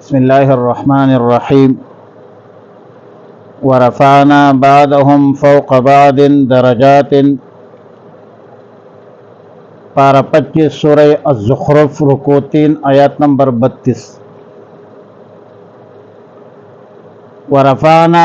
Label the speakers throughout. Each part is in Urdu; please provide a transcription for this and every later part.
Speaker 1: بسم اللہ الرحمن الرحیم ورفعنا بعضهم فوق بعض درجات پارہ 25 سورہ الزخرف رکوع 3 آیات نمبر 32 ورفعنا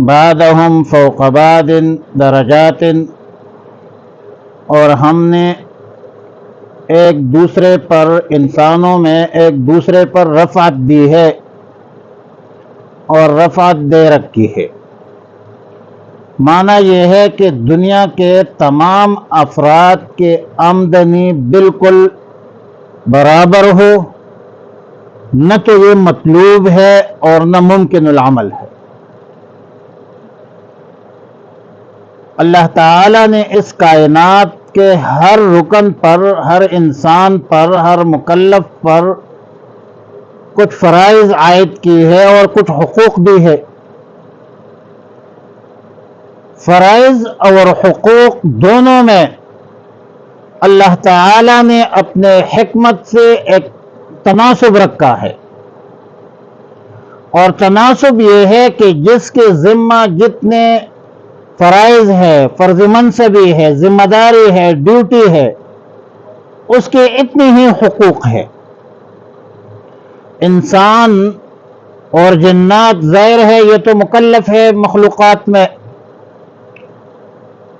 Speaker 1: بعضهم فوق بعض درجات، اور ہم نے ایک دوسرے پر انسانوں میں ایک دوسرے پر رفعت دی ہے اور رفعت دے رکھی ہے۔ معنی یہ ہے کہ دنیا کے تمام افراد کے آمدنی بالکل برابر ہو، نہ تو یہ مطلوب ہے اور نہ ممکن العمل ہے۔ اللہ تعالیٰ نے اس کائنات کے ہر رکن پر، ہر انسان پر، ہر مکلف پر کچھ فرائض عائد کی ہے اور کچھ حقوق بھی ہے۔ فرائض اور حقوق دونوں میں اللہ تعالیٰ نے اپنے حکمت سے ایک تناسب رکھا ہے، اور تناسب یہ ہے کہ جس کے ذمہ جتنے فرائض ہے، فرض منصبی ہے، ذمہ داری ہے، ڈیوٹی ہے، اس کے اتنے ہی حقوق ہے۔ انسان اور جنات ظاہر ہے یہ تو مکلف ہے مخلوقات میں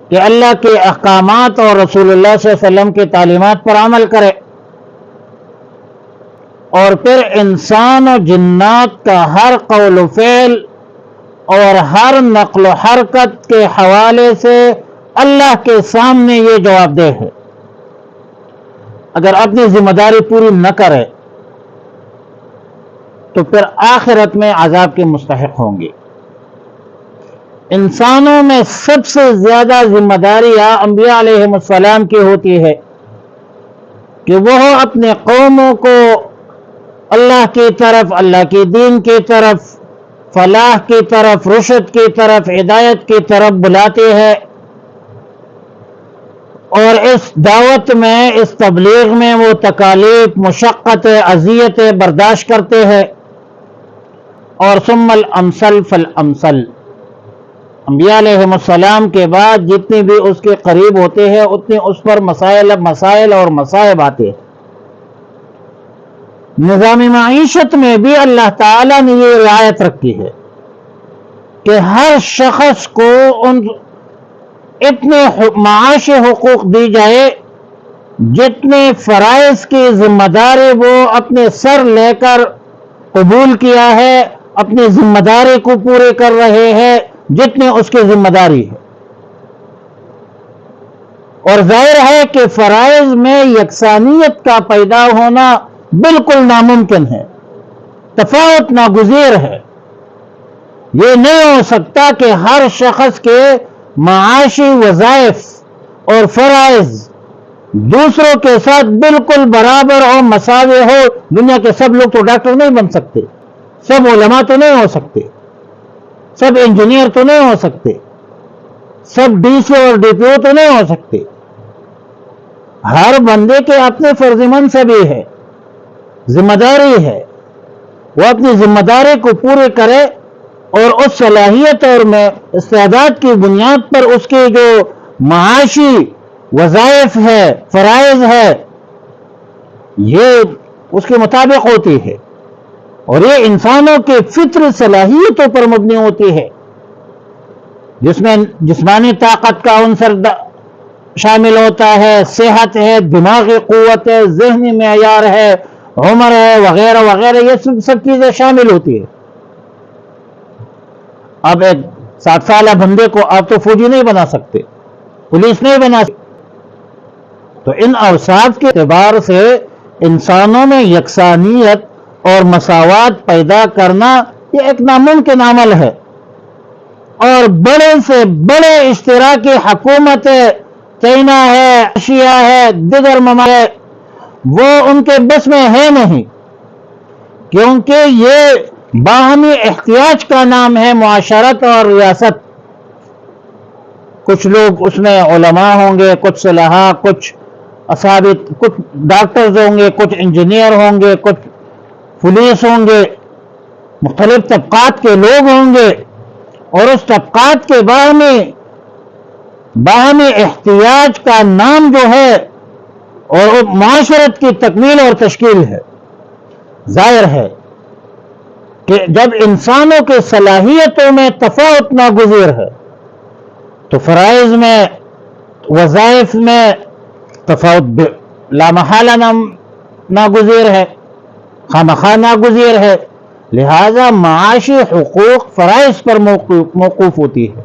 Speaker 1: کہ اللہ کے احکامات اور رسول اللہ صلی اللہ علیہ وسلم کی تعلیمات پر عمل کرے، اور پھر انسان و جنات کا ہر قول و فعل اور ہر نقل و حرکت کے حوالے سے اللہ کے سامنے یہ جواب دہ ہے۔ اگر اپنی ذمہ داری پوری نہ کرے تو پھر آخرت میں عذاب کے مستحق ہوں گے۔ انسانوں میں سب سے زیادہ ذمہ داریاں انبیاء علیہ السلام کی ہوتی ہے کہ وہ اپنے قوموں کو اللہ کی طرف، اللہ کے دین کی طرف، فلاح کی طرف، رشد کی طرف، ہدایت کی طرف بلاتے ہیں، اور اس دعوت میں، اس تبلیغ میں وہ تکالیف، مشقت، اذیت برداشت کرتے ہیں۔ اور ثم الامثل فالامثل، انبیاء علیہ السلام کے بعد جتنے بھی اس کے قریب ہوتے ہیں اتنے اس پر مسائل اور مصائب آتے ہیں۔ نظام معیشت میں بھی اللہ تعالیٰ نے یہ رعایت رکھی ہے کہ ہر شخص کو اتنے معاشی حقوق دی جائے جتنے فرائض کی ذمہ داری وہ اپنے سر لے کر قبول کیا ہے، اپنی ذمہ داری کو پورے کر رہے ہیں جتنے اس کی ذمہ داری ہے۔ اور ظاہر ہے کہ فرائض میں یکسانیت کا پیدا ہونا بالکل ناممکن ہے، تفاوت ناگزیر ہے۔ یہ نہیں ہو سکتا کہ ہر شخص کے معاشی وظائف اور فرائض دوسروں کے ساتھ بالکل برابر اور مساوی ہو۔ دنیا کے سب لوگ تو ڈاکٹر نہیں بن سکتے، سب علماء تو نہیں ہو سکتے، سب انجینئر تو نہیں ہو سکتے، سب ڈی سی اور ڈی پی او تو نہیں ہو سکتے۔ ہر بندے کے اپنے فرض منصبی ہے، ذمہ داری ہے، وہ اپنی ذمہ داری کو پورے کرے، اور اس صلاحیت اور استعداد کی بنیاد پر اس کے جو معاشی وظائف ہے، فرائض ہے، یہ اس کے مطابق ہوتی ہے، اور یہ انسانوں کے فطری صلاحیتوں پر مبنی ہوتی ہے، جس میں جسمانی طاقت کا عنصر شامل ہوتا ہے، صحت ہے، دماغی قوت ہے، ذہنی معیار ہے، عمر ہے، وغیرہ وغیرہ، یہ سب چیزیں شامل ہوتی ہے۔ اب ایک 60 سالہ بندے کو آپ تو فوجی نہیں بنا سکتے، پولیس نہیں بنا سکتے، تو ان اوصاف کے اعتبار سے انسانوں میں یکسانیت اور مساوات پیدا کرنا یہ ایک ناممکن عمل ہے۔ اور بڑے سے بڑے اشتراکی حکومت چائنا ہے، رشیا ہے، دیگر ممالک، وہ ان کے بس میں ہے نہیں، کیونکہ یہ باہمی احتیاج کا نام ہے، معاشرت اور ریاست۔ کچھ لوگ اس میں علماء ہوں گے، کچھ صلحاء، کچھ ڈاکٹرز ہوں گے، کچھ انجینئر ہوں گے، کچھ پولیس ہوں گے، مختلف طبقات کے لوگ ہوں گے، اور اس طبقات کے باہمی احتیاج کا نام جو ہے اور وہ معاشرت کی تکمیل اور تشکیل ہے۔ ظاہر ہے کہ جب انسانوں کے صلاحیتوں میں تفاوت ناگزیر ہے تو فرائض میں، وظائف میں تفاوت لامحالہ ناگزیر ہے، خامخواہ ناگزیر ہے۔ لہذا معاشی حقوق فرائض پر موقوف ہوتی ہے۔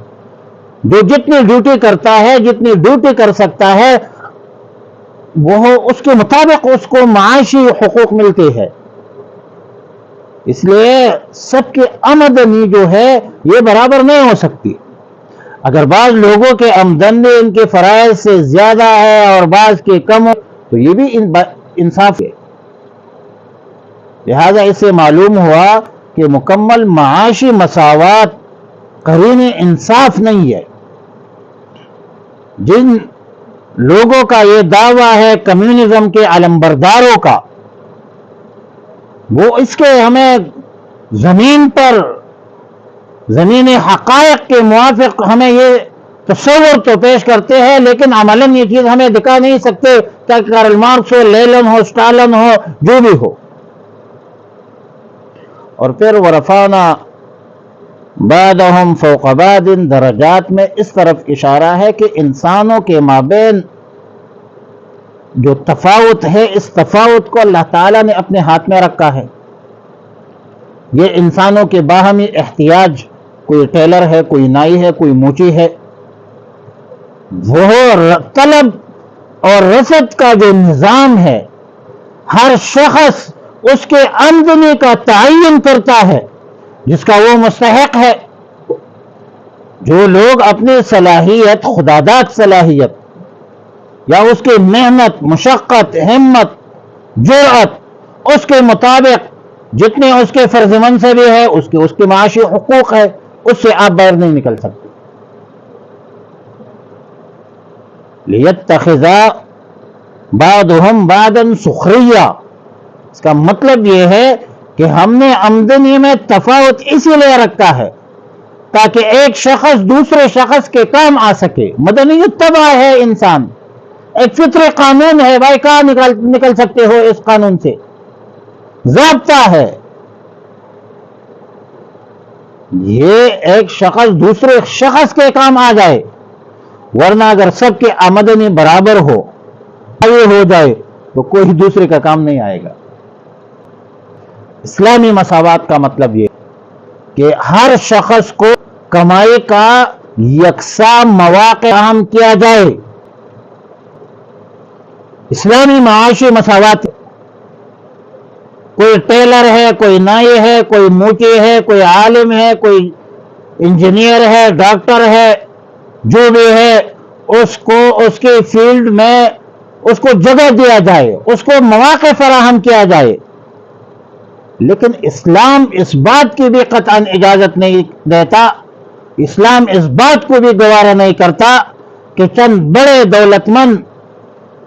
Speaker 1: جو جتنی ڈیوٹی کرتا ہے، جتنی ڈیوٹی کر سکتا ہے، وہ اس کے مطابق اس کو معاشی حقوق ملتے ہیں۔ اس لیے سب کی آمدنی جو ہے یہ برابر نہیں ہو سکتی۔ اگر بعض لوگوں کے آمدنی ان کے فرائض سے زیادہ ہے اور بعض کے کم ہو تو یہ بھی انصاف ہے۔ لہذا اس سے معلوم ہوا کہ مکمل معاشی مساوات قرین انصاف نہیں ہے۔ جن لوگوں کا یہ دعویٰ ہے کمیونزم کے علمبرداروں کا، وہ اس کے ہمیں زمین پر زمینی حقائق کے موافق ہمیں یہ تصور تو پیش کرتے ہیں، لیکن عملاً یہ چیز ہمیں دکھا نہیں سکتے، چاہے کارل مارکس ہو، لینن ہو، اسٹالن ہو، جو بھی ہو۔ اور پھر ورفعنا بعضهم فوق بعض درجات میں اس طرف اشارہ ہے کہ انسانوں کے مابین جو تفاوت ہے، اس تفاوت کو اللہ تعالیٰ نے اپنے ہاتھ میں رکھا ہے۔ یہ انسانوں کے باہمی احتیاج، کوئی ٹیلر ہے، کوئی نائی ہے، کوئی موچی ہے، وہ طلب اور رسد کا جو نظام ہے، ہر شخص اس کے آمدنی کا تعین کرتا ہے جس کا وہ مستحق ہے۔ جو لوگ اپنی صلاحیت، خداداد صلاحیت یا اس کی محنت، مشقت، ہمت، جرأت، اس کے مطابق جتنے اس کے فرض منصبی ہے، اس کے معاشی حقوق ہے، اس سے آپ باہر نہیں نکل سکتے۔ لِيَتَّخِذَ بَعْضُهُمْ بَعْضًا سُخْرِيًّا، اس کا مطلب یہ ہے کہ ہم نے آمدنی میں تفاوت اسی لیے رکھا ہے تاکہ ایک شخص دوسرے شخص کے کام آ سکے۔ مدنی طبع ہے انسان، ایک فطری قانون ہے، بھائی کہاں نکل سکتے ہو اس قانون سے، ضابطہ ہے۔ یہ ایک شخص دوسرے شخص کے کام آ جائے، ورنہ اگر سب کے آمدنی برابر ہو جائے تو کوئی دوسرے کا کام نہیں آئے گا۔ اسلامی مساوات کا مطلب یہ کہ ہر شخص کو کمائی کا یکساں مواقع فراہم کیا جائے۔ اسلامی معاشی مساوات، کوئی ٹیلر ہے، کوئی نائی ہے، کوئی موچی ہے، کوئی عالم ہے، کوئی انجینئر ہے، ڈاکٹر ہے، جو بھی ہے، اس کو اس کے فیلڈ میں اس کو جگہ دیا جائے، اس کو مواقع فراہم کیا جائے۔ لیکن اسلام اس بات کی بھی قطعاً اجازت نہیں دیتا، اسلام اس بات کو بھی گوارا نہیں کرتا کہ چند بڑے دولت مند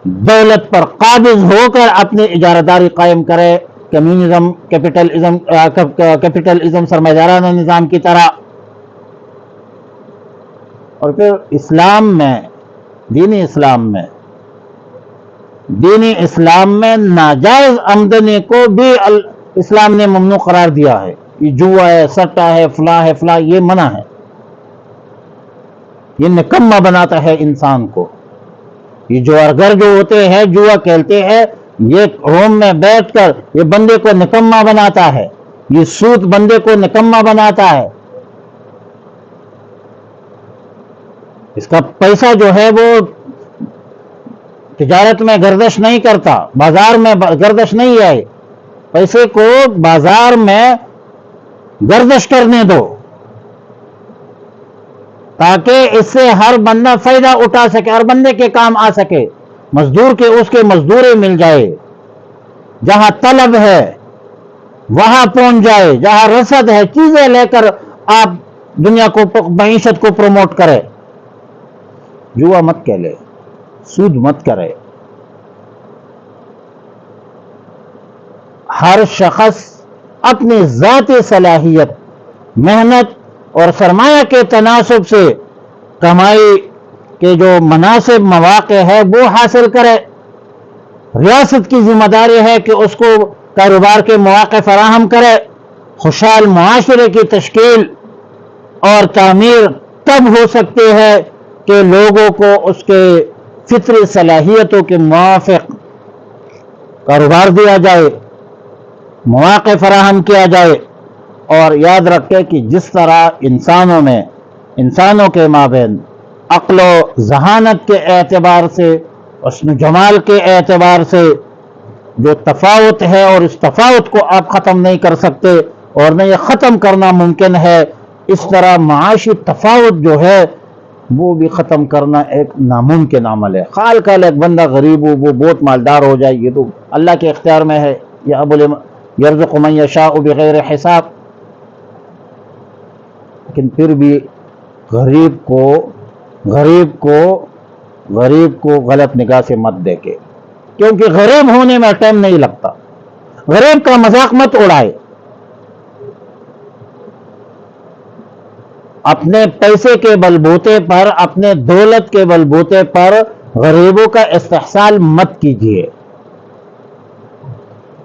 Speaker 1: دولت پر قابض ہو کر اپنی اجارہ داری قائم کرے، کمیونزم، کیپٹلزم، سرمایہ دارانہ نظام کی طرح۔ اور پھر اسلام میں، دینی اسلام میں ناجائز آمدنی کو بھی اسلام نے ممنوع قرار دیا ہے۔ یہ جوا ہے، سٹا ہے، فلاں یہ منع ہے۔ یہ نکما بناتا ہے انسان کو۔ یہ جوارگر جو ہوتے ہیں، جوا کھیلتے ہیں، یہ روم میں بیٹھ کر یہ بندے کو نکما بناتا ہے، یہ سود بندے کو نکما بناتا ہے۔ اس کا پیسہ جو ہے وہ تجارت میں گردش نہیں کرتا، بازار میں گردش نہیں آئے، پیسے کو بازار میں گردش کرنے دو تاکہ اس سے ہر بندہ فائدہ اٹھا سکے، ہر بندے کے کام آ سکے، مزدور کے اس کے مزدوری مل جائے، جہاں طلب ہے وہاں پہنچ جائے، جہاں رسد ہے چیزیں لے کر آپ دنیا کو، معیشت کو پروموٹ کرے۔ جوا مت کھیلے، سود مت کرے۔ ہر شخص اپنی ذاتی صلاحیت، محنت اور سرمایہ کے تناسب سے کمائی کے جو مناسب مواقع ہے وہ حاصل کرے۔ ریاست کی ذمہ داری ہے کہ اس کو کاروبار کے مواقع فراہم کرے۔ خوشحال معاشرے کی تشکیل اور تعمیر تب ہو سکتی ہے کہ لوگوں کو اس کے فطری صلاحیتوں کے موافق کاروبار دیا جائے، مواقع فراہم کیا جائے۔ اور یاد رکھے کہ جس طرح انسانوں کے مابین عقل و ذہانت کے اعتبار سے، حسن و جمال کے اعتبار سے جو تفاوت ہے، اور اس تفاوت کو آپ ختم نہیں کر سکتے اور نہ یہ ختم کرنا ممکن ہے، اس طرح معاشی تفاوت جو ہے وہ بھی ختم کرنا ایک ناممکن عمل ہے۔ خال کل ایک بندہ غریب ہو، وہ بہت مالدار ہو جائے، یہ تو اللہ کے اختیار میں ہے۔ یرزق من یشاء بغیر حساب۔ لیکن پھر بھی غریب کو غلط نگاہ سے مت دیکھے، کیونکہ غریب ہونے میں ٹائم نہیں لگتا۔ غریب کا مذاق مت اڑائے۔ اپنے پیسے کے بلبوتے پر، اپنے دولت کے بلبوتے پر غریبوں کا استحصال مت کیجیے،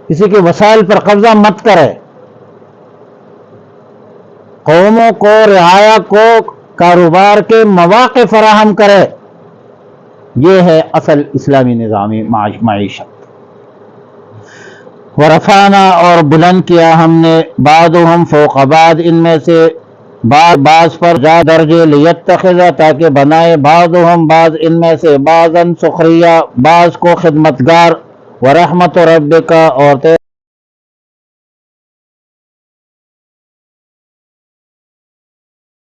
Speaker 1: کسی کے وسائل پر قبضہ مت کرے۔ قوموں کو، رعایا کو کاروبار کے مواقع فراہم کرے۔ یہ ہے اصل اسلامی نظامی معیشت۔ ورفعنا، اور بلند کیا ہم نے، بعضهم فوق بعض، ان میں سے بعض پر جا درجے، لیتخذ، تاکہ بنائے، بعضهم بعض ان میں سے، بعضاً سخریہ، بعض کو خدمتگار، ورحمت ربک، اور